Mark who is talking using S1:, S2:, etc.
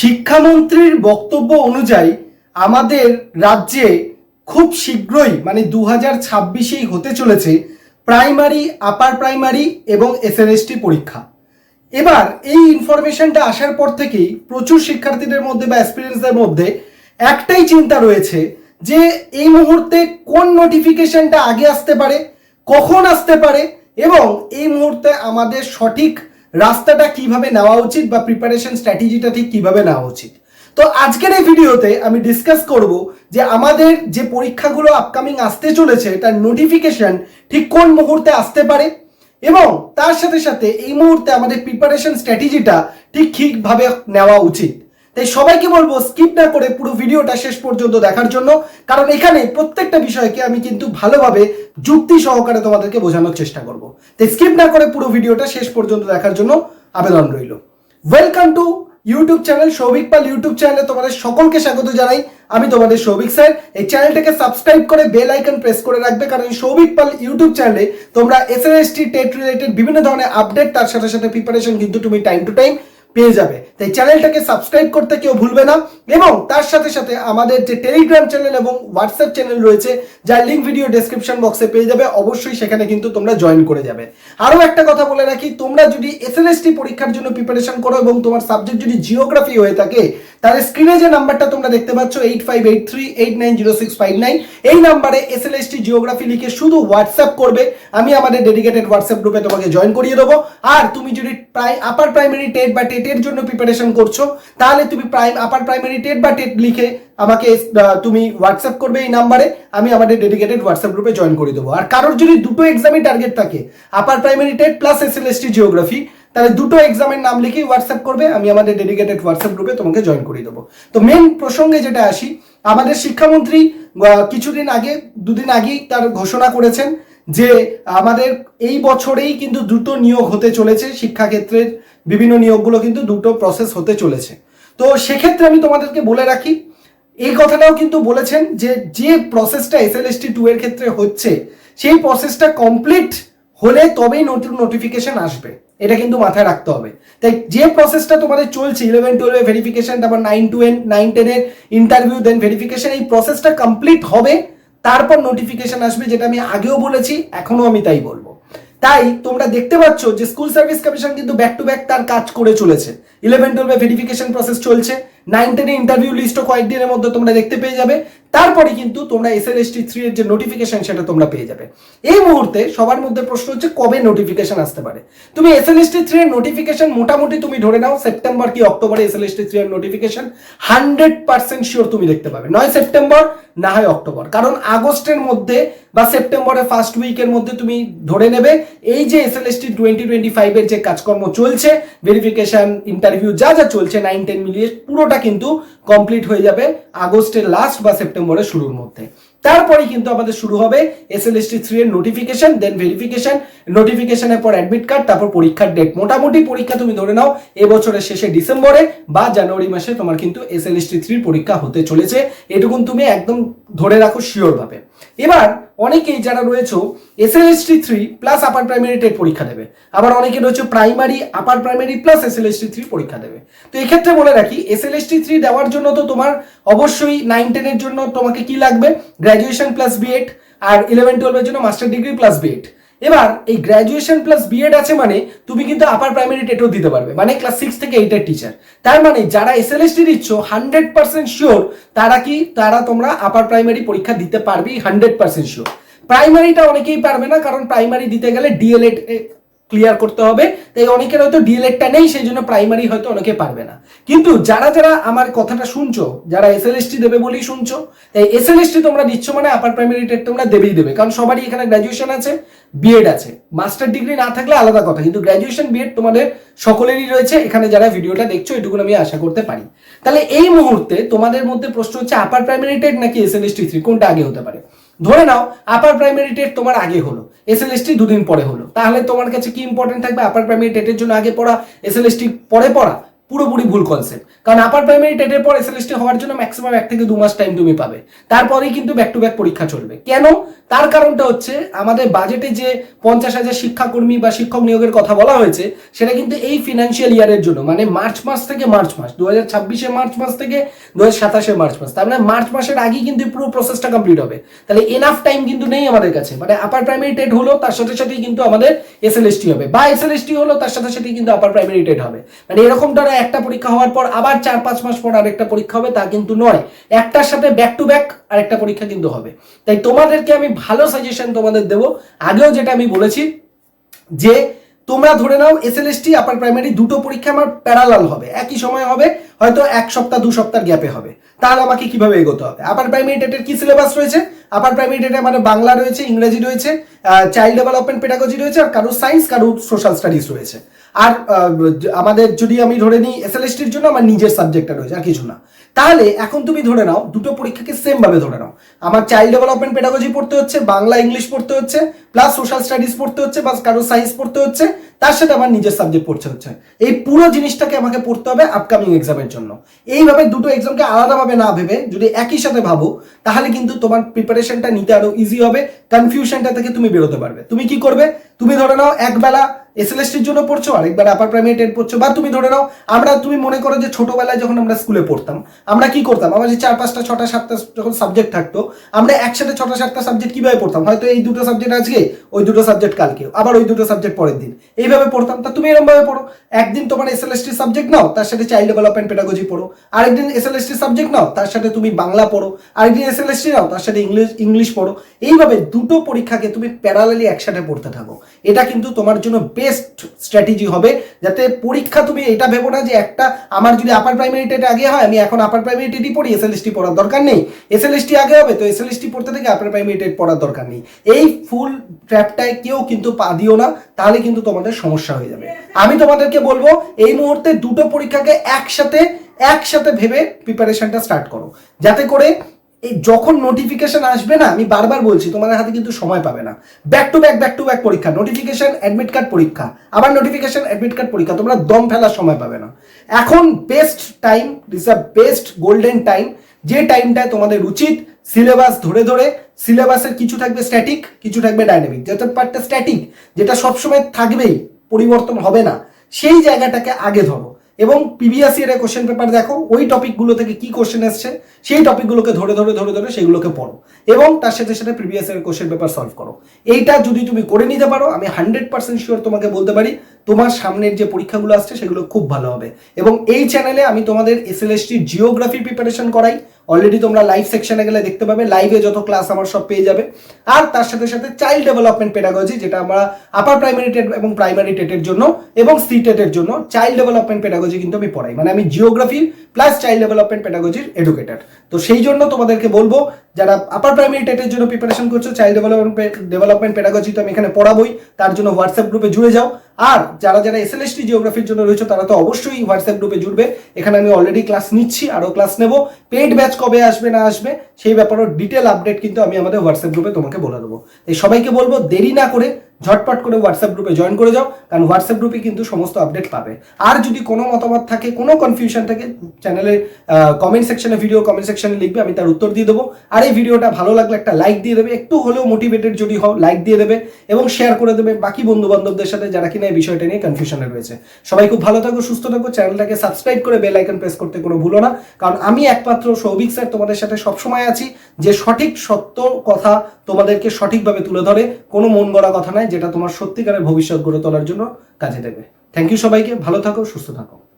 S1: শিক্ষামন্ত্রীর বক্তব্য অনুযায়ী আমাদের রাজ্যে খুব শীঘ্রই মানে 2026-এই হতে চলেছে প্রাইমারি, আপার প্রাইমারি এবং এসএলএসটি পরীক্ষা। এবার এই ইনফরমেশনটা আসার পর থেকেই প্রচুর শিক্ষার্থীদের মধ্যে বা অ্যাসপিরেন্টসদের মধ্যে একটাই চিন্তা রয়েছে যে এই মুহূর্তে কোন নোটিফিকেশনটা আগে আসতে পারে, কখন আসতে পারে এবং এই মুহূর্তে আমাদের সঠিক রাস্তাটা কিভাবে নেওয়া উচিত বা প্রিপারেশন স্ট্র্যাটেজিটা ঠিক কিভাবে নেওয়া উচিত। তো আজকের এই ভিডিওতে আমি ডিসকাস করব যে আমাদের যে পরীক্ষাগুলো আপকামিং আসতে চলেছে তার নোটিফিকেশন ঠিক কোন মুহূর্তে আসতে পারে এবং তার সাথে সাথে এই মুহূর্তে আমাদের প্রিপারেশন স্ট্র্যাটেজিটা ঠিক ঠিকভাবে নেওয়া উচিত। তাই সবাইকে বলবো স্কিপ না করে পুরো ভিডিওটা শেষ পর্যন্ত দেখার জন্য, কারণ এখানে প্রত্যেকটা বিষয়কে আমি কিন্তু ভালোভাবে যুক্তি সহকারে তোমাদেরকে বোঝানোর চেষ্টা করব। তাই স্কিপ না করে পুরো ভিডিওটা শেষ পর্যন্ত দেখার জন্য আবেদন রইল। Welcome to YouTube channel Souvik Pal. YouTube চ্যানেলে তোমাদের সকলকে স্বাগত জানাই। আমি তোমাদের সৌভিক স্যার। এই চ্যানেলটাকে সাবস্ক্রাইব করে বেল আইকন প্রেস করে রাখবে, কারণ সৌভিক পাল ইউটিউব চ্যানেলে তোমরা এসএলএসটি টেট রিলেটেড বিভিন্ন ধরনের আপডেট, তার সাথে সাথে প্রিপারেশন কিন্তু তুমি টাইম টু টাইম পেয়ে যাবে। তাই চ্যানেলটাকে সাবস্ক্রাইব করতে কেউ ভুলবে না এবং তার সাথে সাথে আমাদের যে টেলিগ্রাম চ্যানেল এবং হোয়াটসঅ্যাপ চ্যানেল রয়েছে যার লিঙ্ক ভিডিও ডেসক্রিপশন বক্সে পেয়ে যাবে, অবশ্যই সেখানে কিন্তু তোমরা জয়েন করে যাবে। আরও একটা কথা বলে রাখি, তোমরা যদি এসএলএসটি পরীক্ষার জন্য প্রিপারেশন করো এবং তোমার সাবজেক্ট যদি জিওগ্রাফি হয়ে থাকে, তাহলে স্ক্রিনে যে নাম্বারটা তোমরা দেখতে পাচ্ছ 8583890659, এই নাম্বারে এসএলএসটি জিওগ্রাফি লিখে শুধু হোয়াটসঅ্যাপ করবে। আমি আমাদের ডেডিকেটেড হোয়াটসঅ্যাপ গ্রুপে তোমাকে জয়েন করিয়ে দেবো। আর তুমি যদি আপার প্রাইমারি টেট বা টেটের জন্য প্রিপারেশন করছো, তাহলে তুমি আপার প্রাইমারি টেট বা টেট লিখে আমাকে তুমি হোয়াটসঅ্যাপ করবে এই নাম্বারে। আমি আমাদের ডেডিকেটেড হোয়াটসঅ্যাপ গ্রুপে জয়েন করে দেবো। আর কারোর যদি দুটো এক্সামই টার্গেট থাকে, upper primary TET plus SLST geography, তাহলে দুটো এক্সামের নাম লিখেই হোয়াটসঅ্যাপ করবে। আমি আমাদের ডেডিকেটেড হোয়াটসঅ্যাপ গ্রুপে তোমাকে জয়েন করে দেবো। তো মেন প্রসঙ্গে যেটা আসি, আমাদের শিক্ষামন্ত্রী কিছুদিন আগে, দুদিন আগেই তার ঘোষণা করেছেন যে আমাদের এই বছরেই কিন্তু দুটো নিয়োগ হতে চলেছে। শিক্ষাক্ষেত্রের বিভিন্ন নিয়োগগুলো কিন্তু দুটো প্রসেস হতে চলেছে। তো সেক্ষেত্রে আমি তোমাদেরকে বলে রাখি, এই কথাটাও কিন্তু বলেছেন যে যে প্রসেসটা এসএলএসটি 2 এর ক্ষেত্রে হচ্ছে, সেই প্রসেসটা কমপ্লিট হলে তবেই নতুন নোটিফিকেশন আসবে। এটা কিন্তু মাথায় রাখতে হবে। তাই যে প্রসেসটা তোমাদের চলছে 11-12 ভেরিফিকেশন, তারপর 9-10-এর ইন্টারভিউ, দেন ভেরিফিকেশন, এই প্রসেসটা কমপ্লিট হবে, তারপর নোটিফিকেশন আসবে। যেটা আমি আগেও বলেছি, এখনো আমি তাই বলবো। তাই তোমরা দেখতে পাচ্ছ যে স্কুল সার্ভিস কমিশন কিন্তু ব্যাক টু ব্যাক তার কাজ করে চলেছে। 11-12 ভেরিফিকেশন প্রসেস চলছে, 9-10 ইন্টারভিউ লিস্টও কয়েকদিনের মধ্যে তোমরা দেখতে পেয়ে যাবে। তারপরে কিন্তু তোমরা এসএলএসটি 3 এর যে নোটিফিকেশন সেটা তোমরা পেয়ে যাবে। এই মুহূর্তে সবার মধ্যে প্রশ্ন হচ্ছে কবে নোটিফিকেশন আসতে পারে। তুমি এসএলএসটি 3 এর নোটিফিকেশন মোটামুটি তুমি ধরে নাও সেপ্টেম্বর কি অক্টোবরে এসএলএসটি 3 এর নোটিফিকেশন 100% শিওর তুমি দেখতে পাবে। নয় সেপ্টেম্বর, না হয় অক্টোবর, কারণ আগস্টের মধ্যে বা সেপ্টেম্বরের ফার্স্ট উইকের মধ্যে তুমি ধরে নেবে এই যে এসএলএসটি 2025 এর যে কাজকর্ম চলছে, ভেরিফিকেশন, ইন্টারভিউ যা যা চলছে 9-10 মিলিয়ে পুরোটা কিন্তু কমপ্লিট হয়ে যাবে আগস্টের লাস্ট বা সেপ্টেম্বরের শুরুর মধ্যে। তারপরে কিন্তু আমাদের শুরু হবে এসএলএসটি 3 এর নোটিফিকেশন, দেন ভেরিফিকেশন, নোটিফিকেশনের পর অ্যাডমিট কার্ড, তারপর পরীক্ষার ডেট। মোটামুটি পরীক্ষা তুমি ধরে নাও এবছরের শেষে ডিসেম্বরে বা জানুয়ারি মাসে তোমার কিন্তু এসএলএসটি 3 পরীক্ষা হতে চলেছে। এটুকুন তুমি একদম ধরে রাখো শিওর ভাবে। এবার অনেকেই যারা রয়েছে SLST 3 plus upper primary TET পরীক্ষা দেবে, আবার অনেকে রয়েছে primary, upper primary plus SLST 3 পরীক্ষা দেবে। তো এক্ষেত্রে বলে রাখি, এসএলএসটি 3 দেওয়ার জন্য তো তোমার অবশ্যই 9-10 এর জন্য তোমাকে কি লাগবে, গ্র্যাজুয়েশন প্লাস বিএড, আর 11-12 এর জন্য মাস্টার ডিগ্রি প্লাস বিএড। এবার এই গ্র্যাজুয়েশন প্লাস বিএড আছে মানে তুমি কিন্তু আপার প্রাইমারি টেটও দিতে পারবে, মানে ক্লাস 6 থেকে 8 এর টিচার। তার মানে যারা এসএলএসটি দিচ্ছ 100% শিওর তারা তোমরা আপার প্রাইমারি পরীক্ষা দিতে পারবে 100% শিওর। প্রাইমারিটা অনেকেই পারবে না, কারণ প্রাইমারি দিতে গেলে ডিএলএড ক্লিয়ার করতে হবে। তাই অনেকের হয়তো ডিএলএডটা নেই, সেই জন্য প্রাইমারি হয়তো অনেকে পারবে না। কিন্তু যারা যারা আমার কথাটা শুনছো, যারা এসএলএসটি দেবে বলেই শুনছো, তাই এসএলএসটি তোমরা দিচ্ছ মানে আপার প্রাইমারি টেট তোমরা দেবেই দেবে, কারণ সবারই এখানে গ্র্যাজুয়েশন আছে, বিএড আছে। মাস্টার ডিগ্রি না থাকলে আলাদা কথা, কিন্তু গ্র্যাজুয়েশন বিএড তোমাদের সকলেরই রয়েছে। এখানে যারা ভিডিওটা দেখছো এটুকু আমি আশা করতে পারি। তাহলে এই মুহূর্তে তোমাদের মধ্যে প্রশ্ন হচ্ছে আপার প্রাইমারি টেট নাকি এসএলএসটি 3, কোনটা আগে হতে পারে? ধরে নাও আপার প্রাইমারি টেট তোমার আগে হলো, এসএলএসটি দুদিন পরে হলো, তাহলে তোমার কাছে কি ইম্পর্টেন্ট থাকবে? আপার প্রাইমারি টেটের জন্য আগে পড়া, এসএলএসটি পরে পড়া? পুরোপুরি ভুল কনসেপ্ট। কারণ আপার প্রাইমারি টেটের পর এসএলএসটি হওয়ার জন্য ম্যাক্সিমাম 1 থেকে 2 মাস টাইম তুমি পাবে, তারপরেই কিন্তু ব্যাক টু ব্যাক পরীক্ষা চলবে। কেন? তার কারণটা হচ্ছে আমাদের বাজেটে যে 50,000 শিক্ষাকর্মী বা শিক্ষক নিয়োগের কথা বলা হয়েছে সেটা কিন্তু এই ফিনান্সিয়াল ইয়ারের জন্য, মানে মার্চ মাস থেকে মার্চ মাস, 2026 মার্চ মাস থেকে 2027 মার্চ মাস, তার মানে মার্চ মাসের আগেই কিন্তু পুরো প্রসেসটা কমপ্লিট হবে। তাহলে এনাফ টাইম কিন্তু নেই আমাদের কাছে, মানে আপার প্রাইমারি টেট হলো তার সাথে সাথেই কিন্তু আমাদের এসএলএসটি হবে, বা এসএলএসটি হলো তার সাথে সাথেই কিন্তু আপার প্রাইমারি টেট হবে। মানে এরকমটা না একটা পরীক্ষা হওয়ার পর আবার 4-5 মাস পর আরেকটা পরীক্ষা হবে, তা কিন্তু নয়। একটার সাথে ব্যাক টু ব্যাক আরেকটা পরীক্ষা কিন্তু হবে। তাই তোমাদেরকে আমি ভালো সাজেশন তোমাদের দেবো। আগেও যেটা আমি বলেছি যে তোমরা ধরে নাও এসএলএসটি আপার প্রাইমারি দুটো পরীক্ষা আমার প্যারালাল হবে, একই সময় হবে, হয়তো 1 সপ্তাহ 2 সপ্তাহ গ্যাপে হবে। তাহলে আমাকে কিভাবে এগোতে হবে? আপার প্রাইমারি টেটের কি সিলেবাস রয়েছে? আপার প্রাইমারি টেটে মানে বাংলা রয়েছে, ইংরেজি রয়েছে, চাইল্ড ডেভেলপমেন্ট পেডাগজি রয়েছে, আর কারো সায়েন্স, কারো সোশ্যাল স্টাডিজ রয়েছে। আর আমাদের যদি আমি ধরে নিই এসএলএসটির জন্য আমার নিজের সাবজেক্টটা রয়েছে, আর কিছু না। তাহলে এখন তুমি ধরে নাও দুটো পরীক্ষাকে সেম ভাবে ধরে নাও, আমার চাইল্ড ডেভেলপমেন্ট পেডাগজি পড়তে হচ্ছে, বাংলা ইংলিশ পড়তে হচ্ছে, প্লাস সোশ্যাল স্টাডিজ পড়তে হচ্ছে, বা কারো সায়েন্স পড়তে হচ্ছে, তার সাথে আমার নিজের সাবজেক্ট পড়তে হচ্ছে। এই পুরো জিনিসটাকে আমাকে পড়তে হবে আপকামিং এক্সামের জন্য। এইভাবে দুটো এক্সামকে আলাদাভাবে না ভেবে যদি একই সাথে ভাবো, তাহলে কিন্তু তোমার প্রিপারেশনটা নিতে আরো ইজি হবে, কনফিউশনটা থেকে তুমি বেরোতে পারবে। তুমি কি করবে? তুমি ধরে নাও একবেলা এসএলএসটির জন্য পড়ছো, আরেকবার আপার প্রাইমারি টেট পড়ছো, বা তুমি ধরে নাও তুমি মনে করো যে ছোটবেলায় যখন আমরা স্কুলে পড়তাম আমরা কি করতাম, আমার যে 4-5টা 6টা 7টা যখন সাবজেক্ট থাকতো, আমরা একসাথে 6টা 7টা সাবজেক্ট কিভাবে পড়তাম? হয়তো এই দুটো সাবজেক্ট আজকে, ওই দুটো সাবজেক্ট কালকে, আবার ওই দুটো সাবজেক্ট পরের দিন, এইভাবে পড়তাম। তা তুমি এরকম ভাবে পড়ো, একদিন তোমার এসএলএসটি সাবজেক্ট নাও, তার সাথে চাইল্ড ডেভেলপমেন্ট পেডাগজি পড়ো, আরেকদিন এসএলএসটি সাবজেক্ট নাও, তার সাথে তুমি বাংলা পড়ো, আরেকদিন এসএলএসটি নাও, তার সাথে ইংলিশ পড়ো। এইভাবে দুটো পরীক্ষাকে তুমি প্যারালালি একসাথে পড়তে থাকো। এটা কিন্তু তোমার জন্য বেস্ট স্ট্র্যাটেজি হবে, যাতে পরীক্ষা তুমি এটা ভেবো না যে একটা আমার যদি আপার প্রাইমারি টেট আগে হয় আমি এখন আপার প্রাইমারি টেটই পড়ি, এসএলএসটি পড়ার দরকার নেই, এসএলএসটি আগে হবে তো এসএলএসটি পড়তে থেকে আপার প্রাইমারি টেট পড়ার দরকার নেই। এই ফুল ট্র্যাপটায় কেউ কিন্তু পা দিও না, তাহলে কিন্তু তোমাদের সমস্যা হয়ে যাবে। আমি তোমাদেরকে বলবো এই মুহূর্তে দুটো পরীক্ষাকে একসাথে ভেবে প্রিপারেশনটা স্টার্ট করো, যাতে করে এই যখন নোটিফিকেশন আসবে না, আমি বারবার বলছি তোমাদের হাতে কিন্তু সময় পাবে না, ব্যাক টু ব্যাক পরীক্ষা, নোটিফিকেশন অ্যাডমিট কার্ড পরীক্ষা, আবার নোটিফিকেশন অ্যাডমিট কার্ড পরীক্ষা, তোমরা দম ফেলার সময় পাবে না। এখন best time, this a best golden time, যে টাইমটায় তোমাদের উচিত সিলেবাস ধরে ধরে, সিলেবাসের কিছু থাকবে স্ট্যাটিক, কিছু থাকবে ডাইনামিক, যেটা পার্টটা স্ট্যাটিক, যেটা সবসময় থাকবেই, পরিবর্তন হবে না, সেই জায়গাটাকে আগে ধরো এবং প্রিভিয়াস ইয়ারের কোশ্চেন পেপার দেখো, ওই টপিকগুলো থেকে কি কোশ্চেন এসছে সেই টপিকগুলোকে ধরে সেগুলোকে পড়ো এবং তার সাথে সাথে প্রিভিয়াস ইয়ারের কোশ্চেন পেপার সলভ করো। এইটা যদি তুমি করে নিতে পারো, আমি 100% শিওর তোমাকে বলতে পারি তোমার সামনের যে পরীক্ষাগুলো আসছে সেগুলো খুব ভালো হবে। এবং এই চ্যানেলে আমি তোমাদের এসএলএসটি জিওগ্রাফি প্রিপারেশন করাই, অলরেডি তোমরা লাইভ সেকশনে গেলে দেখতে পাবে, লাইভে যত ক্লাস আমার সব পেয়ে যাবে। আর তার সাথে সাথে চাইল্ড ডেভেলপমেন্ট পেডাগজি, যেটা আমরা আপার প্রাইমারি টেট এবং প্রাইমারি টেটের জন্য এবং সি টেটের জন্য চাইল্ড ডেভেলপমেন্ট পেডাগজি কিন্তু আমি পড়াই, মানে আমি জিওগ্রাফি প্লাস চাইল্ড ডেভেলপমেন্ট পেডাগজির এডুকেটর। তো সেই জন্য তোমাদেরকে বলবো যারা আপার প্রাইমারি টেটের জন্য প্রিপারেশন করছো, চাইল্ড ডেভেলপমেন্ট পেডাগজি তো আমি এখানে পড়াবোই, তার জন্য হোয়াটসঅ্যাপ গ্রুপে জুড়ে যাও। আর যারা এসএলএসটি জিওগ্রাফির জন্য রয়েছে তারা তো অবশ্যই হোয়াটসঅ্যাপ গ্রুপে জুড়বে, এখানে আমি অলরেডি ক্লাস নিচ্ছি, আরও ক্লাস নেব। পেড ব্যাচ কবে আসবে না আসবে সেই ব্যাপারেও ডিটেল আপডেট কিন্তু আমি আমাদের হোয়াটসঅ্যাপ গ্রুপে তোমাকে বলে দেবো। এই সবাইকে বলবো দেরি না করে ঝটপট করে হোয়াটসঅ্যাপ গ্রুপে জয়েন করে যাও, কারণ হোয়াটসঅ্যাপ গ্রুপে কিন্তু সমস্ত আপডেট পাবে। আর যদি কোনো মতামত থাকে, কোনো কনফিউশন থাকে, চ্যানেলের কমেন্ট সেকশনে, ভিডিও কমেন্ট সেকশনে লিখবে, আমি তার উত্তর দিয়ে দেবো। আর এই ভিডিওটা ভালো লাগলে একটা লাইক দিয়ে দেবে, একটু হলেও মোটিভেটেড যদি হও লাইক দিয়ে দেবে এবং শেয়ার করে দেবে বাকি বন্ধু বান্ধবদের সাথে যারা কিনা এই বিষয়টা নিয়ে কনফিউশনে রয়েছে। সবাই খুব ভালো থাকো, সুস্থ থাকো, চ্যানেলটাকে সাবস্ক্রাইব করে বেল আইকন প্রেস করতে কোনো ভুলো না, কারণ আমি একমাত্র সৌভিক স্যার তোমাদের সাথে সবসময় আছি, যে সঠিক সত্য কথা তোমাদেরকে সঠিকভাবে তুলে ধরে, কোনো মন গড়া কথা নয়, যেটা তোমার সত্যিকারের ভবিষ্যৎ গড়ে তোলার জন্য কাজে দেবে। থ্যাংক ইউ সবাইকে, ভালো থাকো, সুস্থ থাকো।